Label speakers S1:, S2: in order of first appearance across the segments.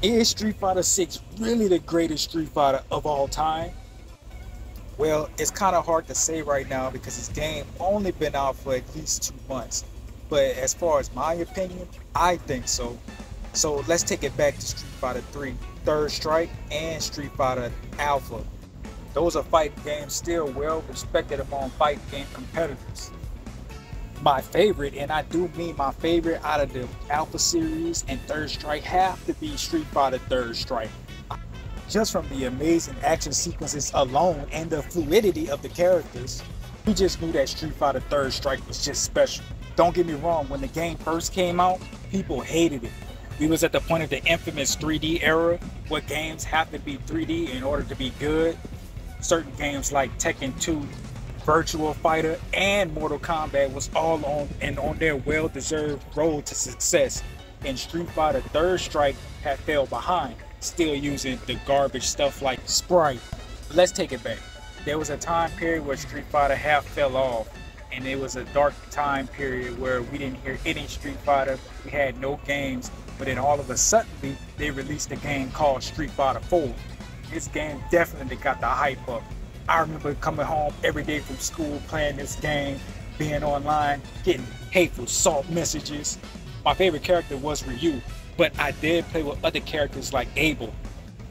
S1: Is Street Fighter 6 really the greatest Street Fighter of all time? Well, it's kind of hard to say right now because this game only been out for at least 2 months. But as far as my opinion, I think so. So let's take it back to Street Fighter 3, Third Strike, and Street Fighter Alpha. Those are fighting games still well respected among fighting game competitors. My favorite, and I do mean my favorite out of the Alpha series and Third Strike, have to be Street Fighter Third Strike. Just from the amazing action sequences alone and the fluidity of the characters, we just knew that Street Fighter Third Strike was just special. Don't get me wrong, when the game first came out, people hated it. We was at the point of the infamous 3D era, where games have to be 3D in order to be good. Certain games like Tekken 2, Virtual Fighter, and Mortal Kombat was all on their well-deserved road to success, and Street Fighter Third Strike had fell behind, still using the garbage stuff like Sprite. Let's take it back. There was a time period where Street Fighter half fell off, and it was a dark time period where we didn't hear any Street Fighter, we had no games, but then all of a sudden they released a game called Street Fighter 4. This game definitely got the hype up. I remember coming home every day from school playing this game, being online, getting hateful salt messages. My favorite character was Ryu, but I did play with other characters like Abel.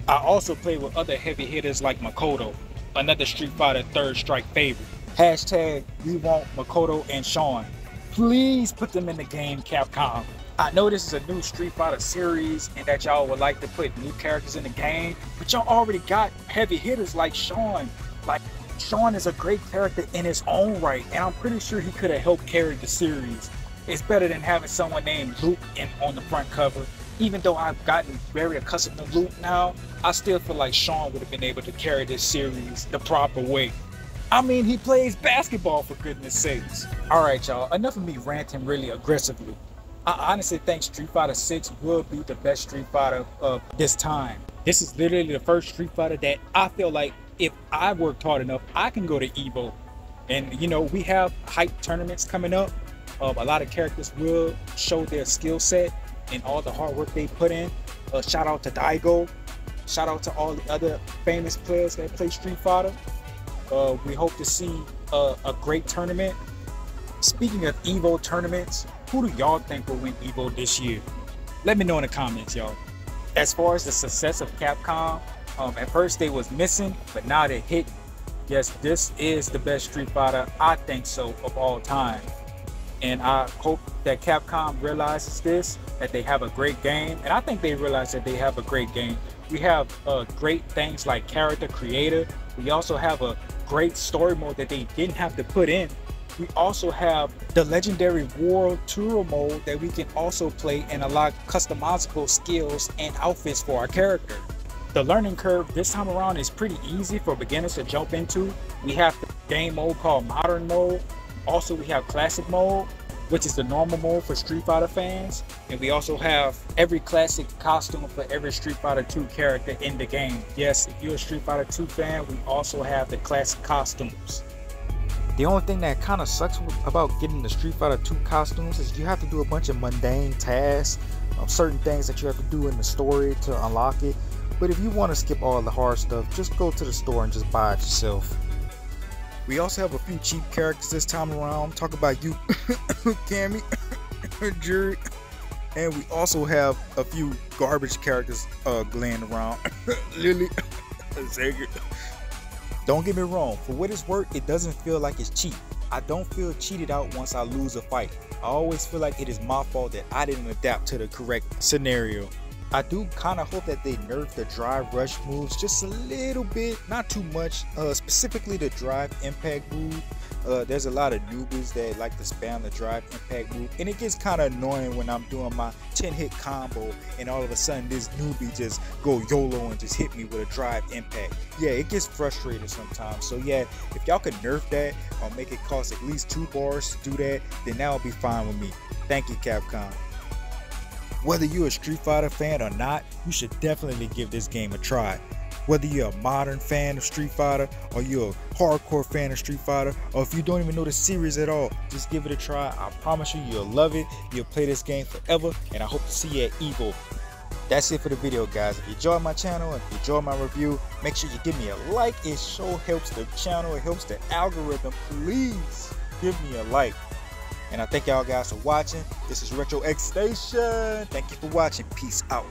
S1: I also played with other heavy hitters like Makoto, another Street Fighter Third Strike favorite. Hashtag we want Makoto and Sean. Please put them in the game, Capcom. I know this is a new Street Fighter series and that y'all would like to put new characters in the game, but y'all already got heavy hitters like Sean. Like, Sean is a great character in his own right, and I'm pretty sure he could have helped carry the series. It's better than having someone named Luke on the front cover. Even though I've gotten very accustomed to Luke now, I still feel like Sean would have been able to carry this series the proper way. I mean, he plays basketball, for goodness sakes. Alright y'all, enough of me ranting really aggressively. I honestly think Street Fighter 6 will be the best Street Fighter of this time. This is literally the first Street Fighter that I feel like if I worked hard enough, I can go to Evo. And you know, we have hype tournaments coming up. A lot of characters will show their skill set and all the hard work they put in. Shout out to Daigo. Shout out to all the other famous players that play Street Fighter. We hope to see a great tournament. Speaking of Evo tournaments, who do y'all think will win Evo this year? Let me know in the comments, y'all. As far as the success of Capcom, at first they was missing, but now they hit. Yes, this is the best Street Fighter, I think so, of all time. And I hope that Capcom realizes this, that they have a great game. And I think they realize that they have a great game. We have great things like character creator. We also have a great story mode that they didn't have to put in. We also have the legendary World Tour mode that we can also play and unlock customizable skills and outfits for our character. The learning curve this time around is pretty easy for beginners to jump into. We have the game mode called Modern Mode. Also, we have Classic Mode, which is the normal mode for Street Fighter fans. And we also have every classic costume for every Street Fighter 2 character in the game. Yes, if you're a Street Fighter 2 fan, we also have the classic costumes. The only thing that kind of sucks about getting the Street Fighter 2 costumes is you have to do a bunch of mundane tasks, certain things that you have to do in the story to unlock it. But if you want to skip all the hard stuff, just go to the store and just buy it yourself. We also have a few cheap characters this time around. Talk about you, Cammy, Jury. And we also have a few garbage characters laying around. Lily, Zager. Don't get me wrong, for what it's worth, it doesn't feel like it's cheap. I don't feel cheated out once I lose a fight. I always feel like it is my fault that I didn't adapt to the correct scenario. I do kind of hope that they nerf the drive rush moves just a little bit, not too much, specifically the drive impact move. There's a lot of newbies that like to spam the drive impact move, and it gets kind of annoying when I'm doing my 10-hit combo and all of a sudden this newbie just go YOLO and just hit me with a drive impact. Yeah, it gets frustrating sometimes. So yeah, if y'all could nerf that or make it cost at least 2 bars to do that, then that would be fine with me. Thank you, Capcom. Whether you're a Street Fighter fan or not, you should definitely give this game a try. Whether you're a modern fan of Street Fighter or you're a hardcore fan of Street Fighter, or if you don't even know the series at all, just give it a try. I promise you, you'll love it. You'll play this game forever, and I hope to see you at EVO. That's it for the video, guys. If you enjoyed my channel, if you enjoyed my review, make sure you give me a like. It sure helps the channel. It helps the algorithm. Please give me a like. And I thank y'all guys for watching. This is Retro X Station. Thank you for watching. Peace out.